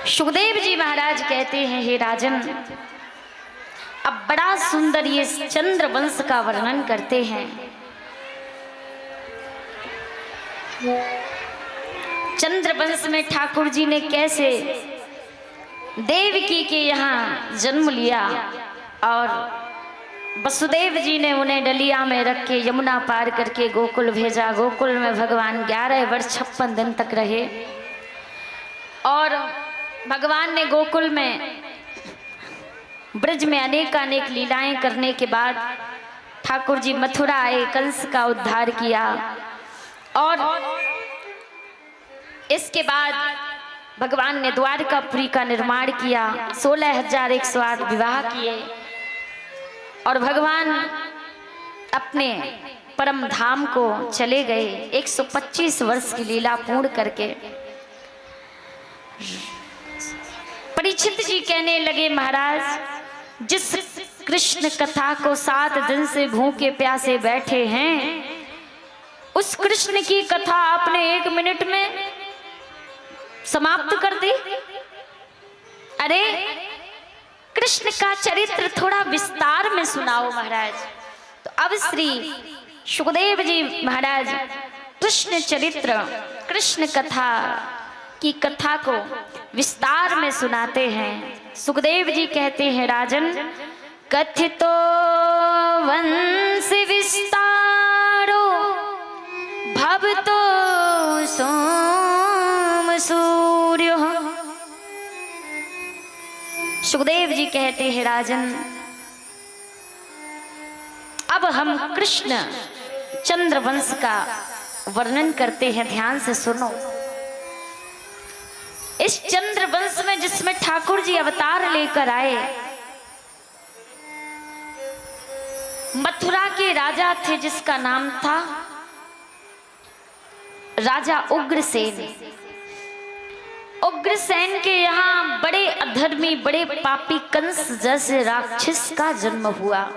सुखदेव जी महाराज कहते हैं, हे राजन, अब बड़ा सुंदर ये चंद्र वंश का वर्णन करते हैं। चंद्र वंश में ठाकुर जी ने कैसे देवकी के यहाँ जन्म लिया और वसुदेव जी ने उन्हें डलिया में रख के यमुना पार करके गोकुल भेजा। गोकुल में भगवान 11 वर्ष 56 दिन तक रहे और भगवान ने गोकुल में ब्रज में अनेक लीलाएं करने के बाद ठाकुर जी मथुरा आए, कंस का उद्धार किया और इसके बाद भगवान ने द्वारकापुरी का निर्माण किया। 16,108 विवाह किए और भगवान अपने परम धाम को चले गए। 125 वर्ष की लीला पूर्ण करके परीक्षित जी कहने लगे, महाराज, जिस कृष्ण कथा को 7 दिन से भूखे प्यासे बैठे हैं, उस कृष्ण की कथा आपने 1 मिनट में समाप्त कर दी। अरे कृष्ण का चरित्र थोड़ा विस्तार में सुनाओ महाराज। तो अब श्री सुखदेव जी महाराज कृष्ण चरित्र, कृष्ण कथा की कथा को विस्तार में सुनाते हैं। सुखदेव जी कहते हैं, राजन, कथितो वंश विस्तारो भवतो सोम सूर्य। सुखदेव जी कहते हैं, राजन, अब हम कृष्ण चंद्र वंश का वर्णन करते हैं, ध्यान से सुनो। इस चंद्र वंश में जिसमें ठाकुर जी अवतार लेकर आए, मथुरा के राजा थे जिसका नाम था राजा उग्रसेन। उग्रसेन के यहाँ बड़े अधर्मी, बड़े पापी कंस जैसे राक्षस का जन्म हुआ।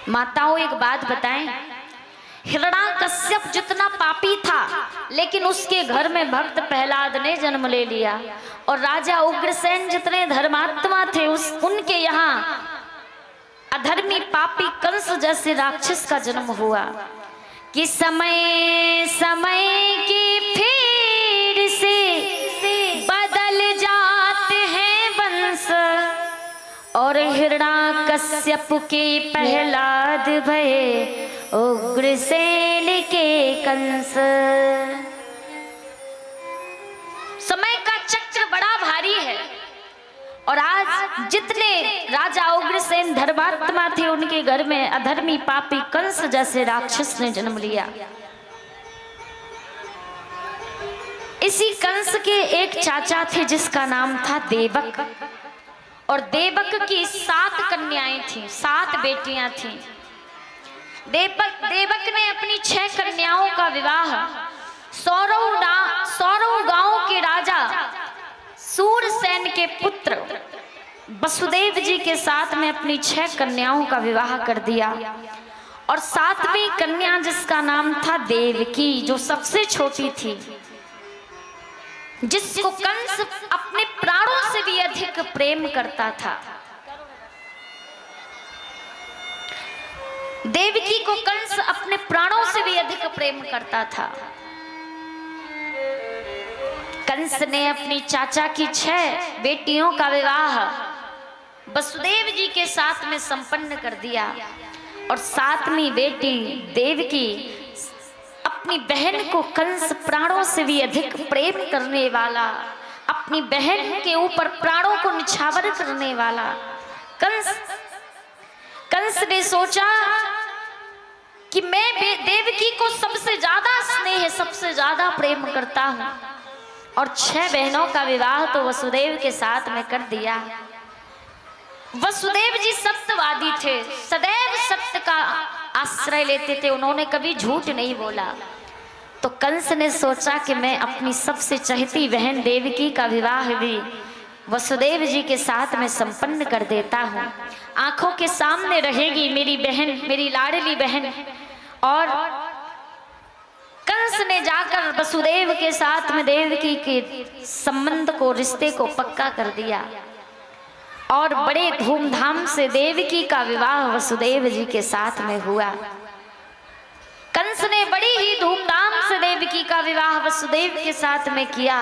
माताओं, एक बात बताएं, हिरण्याकश्यप जितना पापी था, लेकिन उसके घर में भक्त प्रहलाद ने जन्म ले लिया। और राजा उग्रसेन जितने धर्मात्मा थे, उनके यहाँ अधर्मी पापी कंस जैसे राक्षस का जन्म हुआ। कि समय समय की फेर से बदल जाते हैं वंश, और हिरण्याकश्यप के प्रहलाद भये उग्रसेन के कंस। समय का चक्र बड़ा भारी है और आज जितने राजा उग्रसेन धर्मात्मा थे, उनके घर में अधर्मी पापी कंस जैसे राक्षस ने जन्म लिया। इसी कंस के एक चाचा थे जिसका नाम था देवक, और देवक की 7 कन्याएं थीं, 7 बेटियां थीं। देवक ने अपनी 6 कन्याओं का विवाह सौरव गांव के राजा सूरसेन के पुत्र वसुदेव जी के साथ में अपनी 6 कन्याओं का विवाह कर दिया। और 7वीं कन्या जिसका नाम था देवकी, जो सबसे छोटी थी, जिसको कंस अपने प्राणों से भी अधिक प्रेम करता था। देवकी को कंस अपने प्राणों से भी अधिक प्रेम करता था। कंस ने अपनी चाचा की 6 बेटियों का विवाह वसुदेव जी के साथ में संपन्न कर दिया। और 7वीं बेटी देवकी अपनी बहन को कंस प्राणों से भी अधिक प्रेम करने वाला, अपनी बहन के ऊपर प्राणों को निछावर करने वाला कंस ने सोचा कि मैं देवकी को सबसे ज्यादा स्नेह, सबसे ज्यादा प्रेम करता हूं, और 6 बहनों का विवाह तो वसुदेव के साथ में कर दिया। वसुदेव जी सत्यवादी थे, सदैव सत्य का आश्रय लेते थे, उन्होंने कभी झूठ नहीं बोला। तो कंस ने सोचा कि मैं अपनी सबसे चहेती बहन देवकी का विवाह भी वसुदेव जी के साथ में संपन्न कर देता हूँ। आंखों के सामने रहेगी मेरी बहन, मेरी लाडली बहन। और कंस कंस ने जाकर वसुदेव के साथ में देवकी के संबंध को, रिश्ते को पक्का कर दिया और बड़े धूमधाम से देवकी का विवाह वसुदेव जी के साथ में हुआ। कंस ने बड़ी ही धूमधाम से देवकी का विवाह वसुदेव के साथ में किया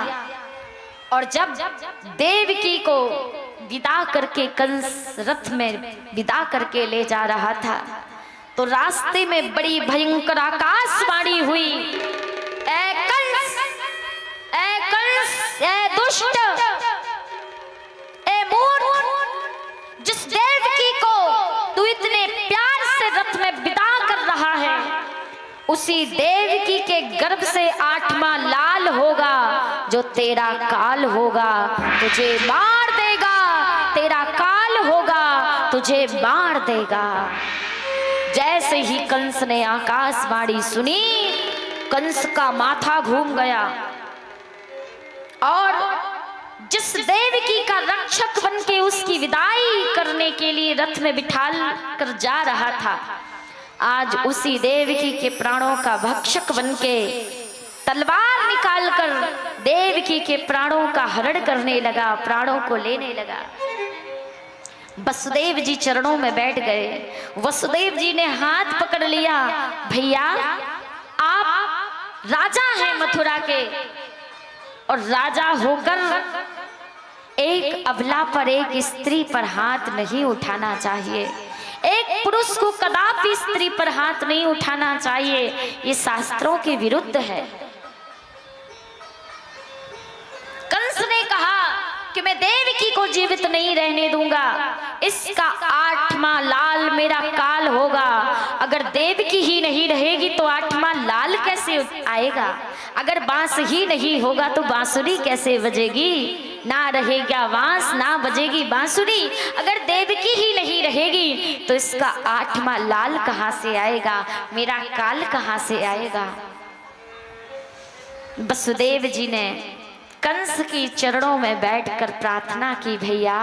और जब देवकी को विदा करके कंस रथ में विदा करके ले जा रहा था तो रास्ते में बड़ी भयंकर आकाशवाणी हुई, ए कंस, ए दुष्ट, ए मूर्ख, जिस देवकी को तू इतने प्यार से रथ में विदा कर रहा है उसी देवकी के गर्भ से 8वां लाल होगा जो तेरा काल होगा, तुझे मार देगा, तेरा काल होगा, तुझे मार देगा। जैसे ही कंस ने आकाशवाणी सुनी कंस का माथा घूम गया और जिस देवकी का रक्षक बनके उसकी विदाई करने के लिए रथ में बिठाल कर जा रहा था आज उसी देवकी के प्राणों का भक्षक बनके तलवार निकालकर देवकी के प्राणों का हरण करने लगा, प्राणों को लेने लगा। वसुदेव जी चरणों में बैठ गए। वसुदेव जी ने हाथ पकड़ लिया, भैया आप राजा हैं मथुरा के और राजा होकर एक अबला पर, एक स्त्री पर हाथ नहीं उठाना चाहिए। एक पुरुष को कदापि स्त्री पर हाथ नहीं उठाना चाहिए, ये शास्त्रों के विरुद्ध है। कंस ने कहा कि मैं देवकी को जीवित नहीं रहने दूंगा, इसका 8वां लाल मेरा काल होगा। अगर देवकी ही नहीं रहेगी तो 8वां लाल कैसे आएगा? अगर बांस ही नहीं होगा तो बांसुरी कैसे बजेगी? ना रहेगा बांस ना बजेगी बांसुरी। अगर देवकी ही नहीं रहेगी तो इसका 8वां लाल कहां से आएगा? मेरा काल कहां से आएगा? वसुदेव जी ने कंस की चरणों में बैठकर प्रार्थना की, भैया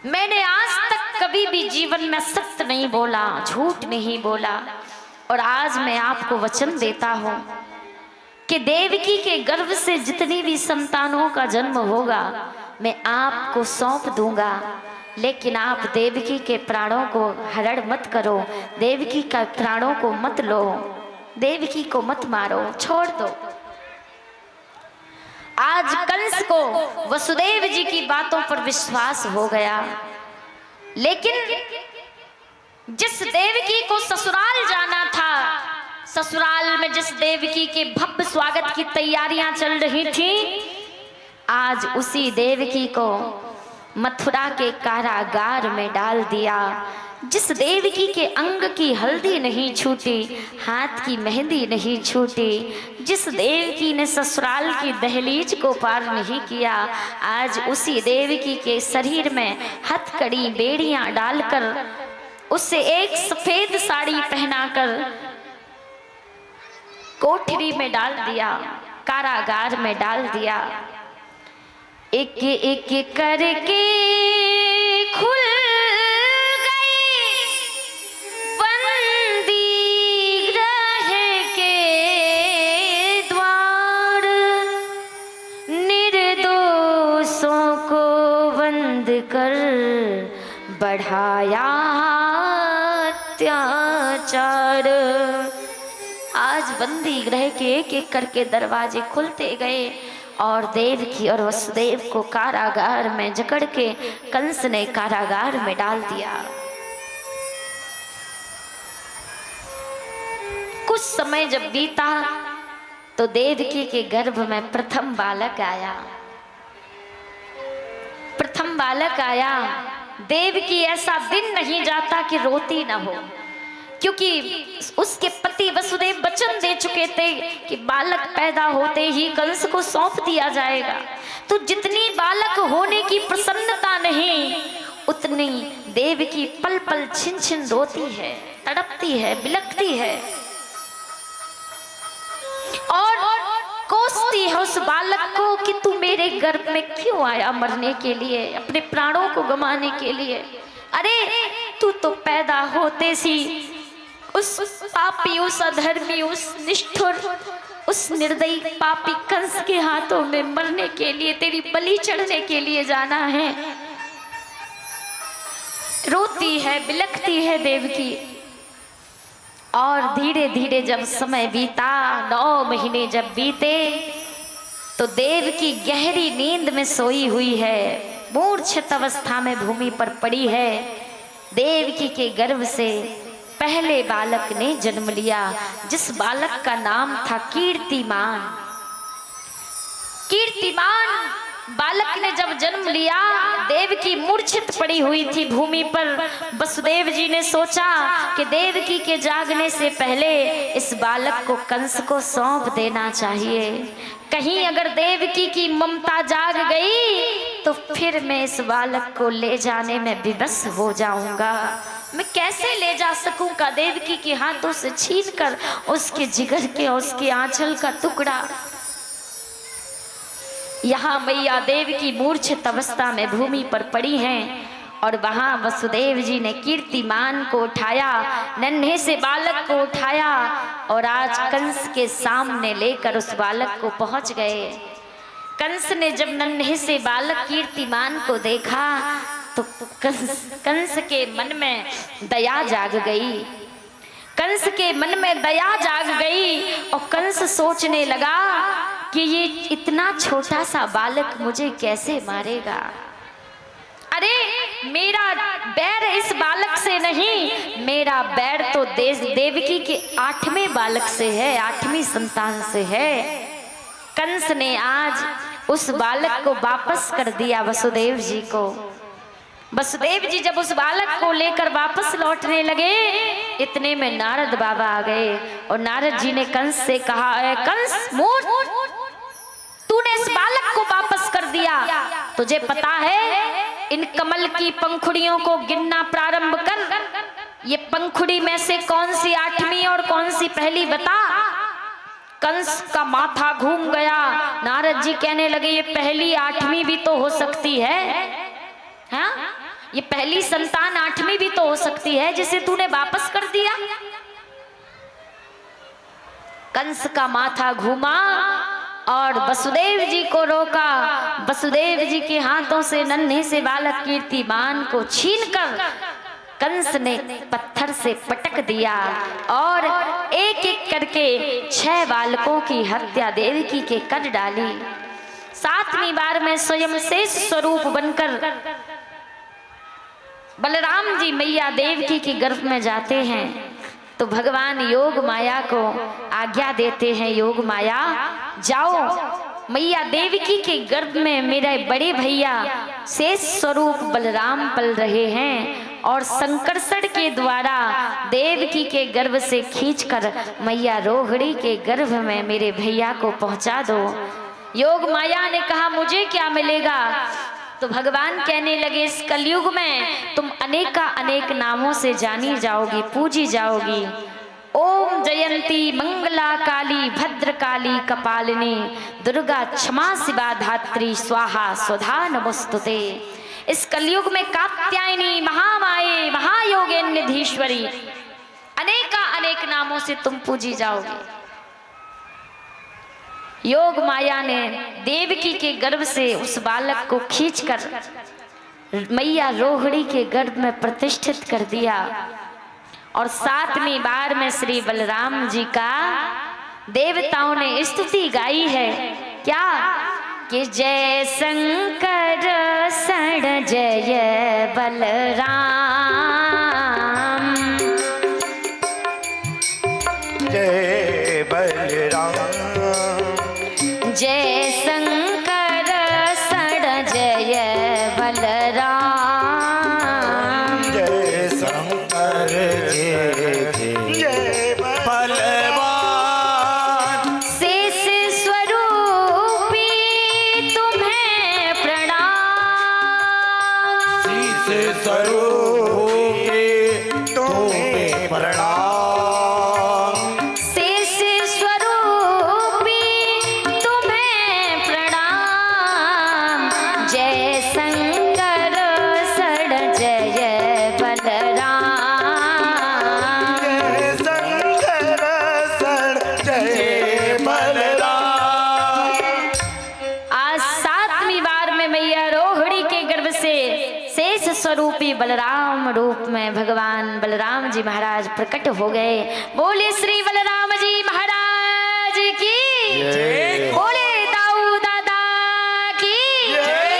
मैंने आज तक कभी भी जीवन में सत्य नहीं बोला, झूठ नहीं बोला और आज मैं आपको वचन देता हूं कि देवकी के गर्भ से जितनी भी संतानों का जन्म होगा मैं आपको सौंप दूंगा, लेकिन आप देवकी के प्राणों को हरण मत करो, देवकी का प्राणों को मत लो, देवकी को मत मारो, छोड़ दो। आज कंस को वसुदेव जी की बातों पर विश्वास हो गया, लेकिन जिस देवकी को ससुराल जाना था, ससुराल में जिस देवकी के भव्य स्वागत की तैयारियां चल रही थी, आज उसी देवकी को मथुरा के कारागार में डाल दिया। जिस देवकी के अंग की हल्दी नहीं छूटी, हाथ की मेहंदी नहीं छूटी, जिस देवकी ने ससुराल की दहलीज को पार नहीं किया, आज उसी देवकी के शरीर में हथकड़ी बेड़ियां डालकर उससे एक सफेद साड़ी पहनाकर कोठरी में डाल दिया, कारागार में डाल दिया। एक एक करके खुल कर बढ़ाया अत्याचार। आज बंदी गृह के एक एक करके दरवाजे खुलते गए और देवकी और वसुदेव को कारागार में जकड़ के कंस ने कारागार में डाल दिया। कुछ समय जब बीता तो देवकी के गर्भ में प्रथम बालक आया। प्रथम बालक आया। देवकी ऐसा दिन नहीं जाता कि रोती ना हो, क्योंकि उसके पति वसुदेव वचन दे चुके थे कि बालक पैदा होते ही कंस को सौंप दिया जाएगा। तो जितनी बालक होने की प्रसन्नता नहीं, उतनी देवकी पल पल छिन छिन रोती है, तड़पती है, बिलखती है और कोसती है उस बालक को कि तू मेरे गर्भ में क्यों आया मरने के लिए, अपने प्राणों को गंवाने के लिए। अरे तू तो पैदा होते सी उस पापी, उस अधर्मी, उस निष्ठुर, उस निर्दयी पापी कंस के हाथों में मरने के लिए, तेरी बलि चढ़ने के लिए जाना है। रोती है, बिलखती है देवकी। और धीरे धीरे जब समय बीता, 9 महीने जब बीते, तो देवकी गहरी नींद में सोई हुई है, मूर्छित अवस्था में भूमि पर पड़ी है। देवकी के गर्भ से पहले बालक ने जन्म लिया, जिस बालक का नाम था कीर्तिमान। कीर्तिमान बालक ने जब जन्म लिया, देवकी मूर्छित पड़ी हुई थी भूमि पर। वसुदेव जी ने सोचा कि देवकी के जागने से पहले इस बालक को कंस को सौंप देना चाहिए। कहीं अगर देवकी की ममता जाग गई तो फिर मैं इस बालक को ले जाने में विवश हो जाऊंगा। मैं कैसे ले जा सकूंगा देवकी के हाथों से छीनकर उसके जिगर के, उसके आंचल का टुकड़ा। यहाँ मैया देवकी मूर्छित अवस्था में भूमि पर पड़ी हैं और वहां वसुदेव जी ने कीर्तिमान को उठाया, नन्हे से बालक को उठाया और आज कंस के सामने लेकर उस बालक को पहुंच गए। कंस ने जब नन्हे से बालक कीर्तिमान को देखा तो कंस के मन में दया जाग गई। कंस के मन में दया जाग गई और कंस सोचने लगा कि ये इतना छोटा सा बालक मुझे कैसे मारेगा। अरे मेरा बैर इस बालक से नहीं, मेरा बैर तो देवकी के 8वें बालक से है, 8वीं संतान से है। कंस ने आज उस बालक को वापस कर दिया वसुदेव जी को। वसुदेव जी जब उस बालक को लेकर वापस लौटने लगे, इतने में नारद बाबा आ गए और नारद जी ने कंस से कहा, कंस मूर्ख, तूने इस बालक को वापस कर दिया। तुझे पता है इन कमल की पंखुड़ियों को गिनना प्रारंभ कर। ये पंखुड़ी में से कौन सी 8वीं और कौन सी पहली बता। कंस का माथा घूम गया। नारद जी कहने लगे, ये पहली 8वीं भी तो हो सकती है। हाँ, ये पहली संतान 8वीं भी तो हो सकती है जिसे तूने वापस कर दिया। कंस का माथा घूमा और वसुदेव जी को रोका। वसुदेव जी के हाथों से नन्हे से बालक कीर्तिमान को छीनकर कंस ने पत्थर से पटक दिया और एक एक करके 6 बालकों की हत्या देवकी के कर डाली। 7वीं बार में स्वयं शेष स्वरूप बनकर बलराम जी मैया देवकी के गर्भ में जाते हैं तो भगवान योग माया को आज्ञा देते हैं, योग माया जाओ, मैया देवकी के गर्भ में मेरे बड़े भैया शेष स्वरूप बलराम पल रहे हैं और संकर्षण के द्वारा देवकी के गर्भ से खींचकर मैया रोहिणी के गर्भ में मेरे भैया को पहुंचा दो। योग माया ने कहा, मुझे क्या मिलेगा। तो भगवान कहने लगे, इस कलयुग में तुम अनेका अनेक नामों से जानी जाओगी, पूजी जाओगी। ओम जयंती मंगला काली भद्रकाली कपालिनी दुर्गा क्षमा शिवा धात्री स्वाहा स्वधा नमोस्तुते। इस कलयुग में कात्यायनी महामाये महायोगेन्निधीश्वरी अनेका अनेक नामों से तुम पूजी जाओगे। योग माया ने देवकी के गर्भ से उस बालक को खींचकर मैया रोहिणी के गर्भ में प्रतिष्ठित कर दिया और 7वीं बार में श्री बलराम जी का देवताओं ने स्तुति गाई है। क्या कि जय शंकर सण जय बलराम, जय बलराम, जय शंकर सण जय बलराम, जय शंकर जय बलवान, शेष स्वरूपी तुम्हें प्रणाम, शीश स्वरूपी तुम्हें प्रणाम, जय स्वरूपी बलराम रूप में भगवान बलराम जी महाराज प्रकट हो गए। बोले श्री बलराम जी महाराज की जय। बोले दाऊ दादा की जय।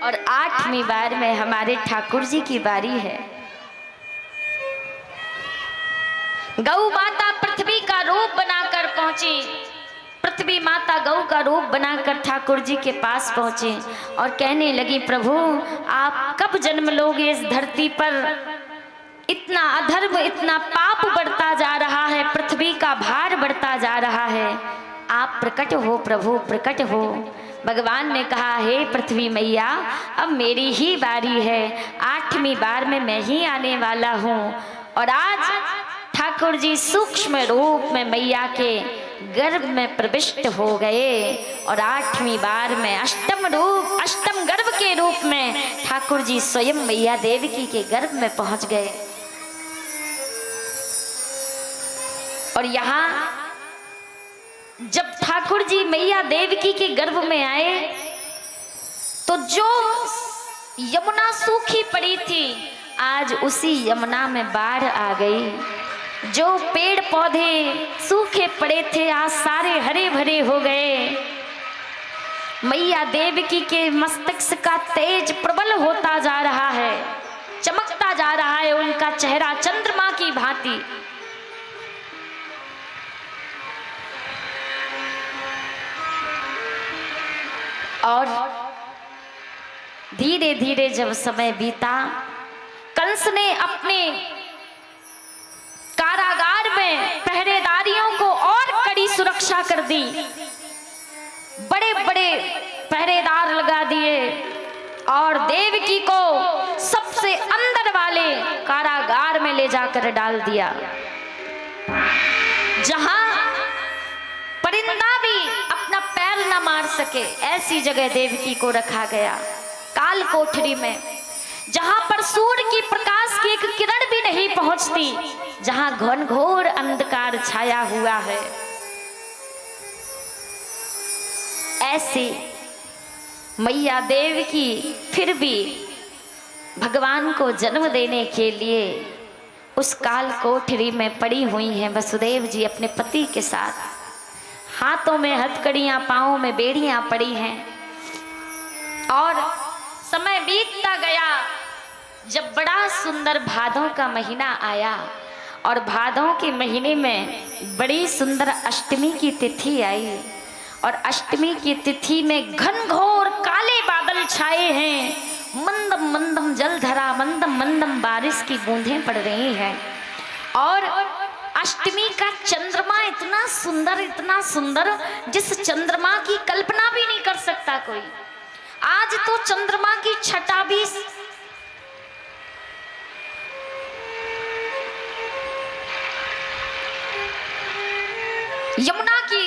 और 8वीं बार में हमारे ठाकुर जी की बारी है। गौ माता पृथ्वी का रूप बनाकर पहुंची। पृथ्वी माता गौ का रूप बनाकर ठाकुर जी के पास पहुंचे और कहने लगी, प्रभु आप कब जन्म लोगे इस धरती पर? इतना अधर्म, इतना पाप बढ़ता जा रहा है, पृथ्वी का भार बढ़ता जा रहा है, आप प्रकट हो प्रभु, प्रकट हो। भगवान ने कहा, हे पृथ्वी मैया, अब मेरी ही बारी है, 8वीं बार में मैं ही आने वाला हूँ। और आज ठाकुर जी सूक्ष्म रूप में मैया के गर्भ में प्रविष्ट हो गए और 8वीं बार में अष्टम गर्भ के रूप में ठाकुर जी स्वयं मैया देवकी के गर्भ में पहुंच गए। और यहाँ जब ठाकुर जी मैया देवकी के गर्भ में आए तो जो यमुना सूखी पड़ी थी, आज उसी यमुना में बाढ़ आ गई। जो पेड़ पौधे सूखे पड़े थे, आज सारे हरे भरे हो गए। मैया देवकी के मस्तक का तेज प्रबल होता जा रहा है, चमकता जा रहा है उनका चेहरा चंद्रमा की भांति। और धीरे धीरे जब समय बीता, कंस ने अपने कारागार में पहरेदारियों को और कड़ी सुरक्षा कर दी, बड़े बड़े पहरेदार लगा दिए और देवकी को सबसे अंदर वाले कारागार में ले जाकर डाल दिया, जहां परिंदा भी अपना पैर न मार सके, ऐसी जगह देवकी को रखा गया। काल कोठरी में, जहां पर सूर्य की प्रकाश की एक किरण भी नहीं पहुंचती, जहां घनघोर अंधकार छाया हुआ है, ऐसे मैया देवकी फिर भी भगवान को जन्म देने के लिए उस काल कोठरी में पड़ी हुई हैं। वसुदेव जी अपने पति के साथ, हाथों में हथकड़ियां, पांवों में बेड़ियां पड़ी हैं। और समय बीतता गया, जब बड़ा सुंदर भादों का महीना आया और भादों के महीने में बड़ी सुंदर अष्टमी की तिथि आई और अष्टमी की तिथि में घनघोर काले बादल छाए हैं, मंदम मंदम जलधरा, मंदम मंदम बारिश की बूंदें पड़ रही हैं। और अष्टमी का चंद्रमा इतना सुंदर, जिस चंद्रमा की कल्पना भी नहीं कर सकता कोई। आज तो चंद्रमा की छटा भी यमुना की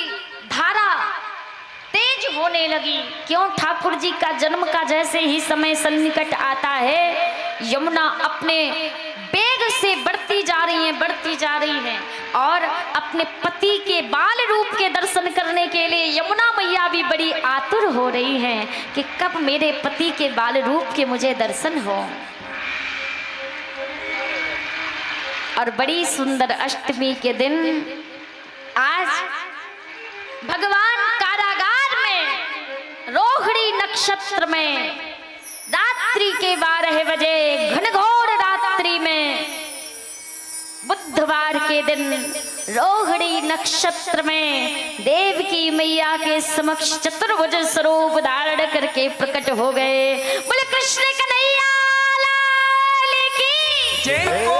धारा तेज होने लगी। क्यों? ठाकुर जी का जन्म का जैसे ही समय सन्निकट आता है, यमुना अपने वेग से बढ़ती जा रही हैं और अपने पति के बाल रूप के दर्शन करने के लिए यमुना मैया भी बड़ी आतुर हो रही हैं कि कब मेरे पति के बाल रूप के मुझे दर्शन हो। और बड़ी सुंदर अष्टमी के दिन आज भगवान कारागार में रोहिणी नक्षत्र में रात्रि के 12 बजे, घनघोर रात्रि में, बुधवार के दिन रोहिणी नक्षत्र में देवकी मैया के समक्ष चतुर्भुज स्वरूप धारण करके प्रकट हो गए। बोले कृष्ण कन्हैया लाल की जय।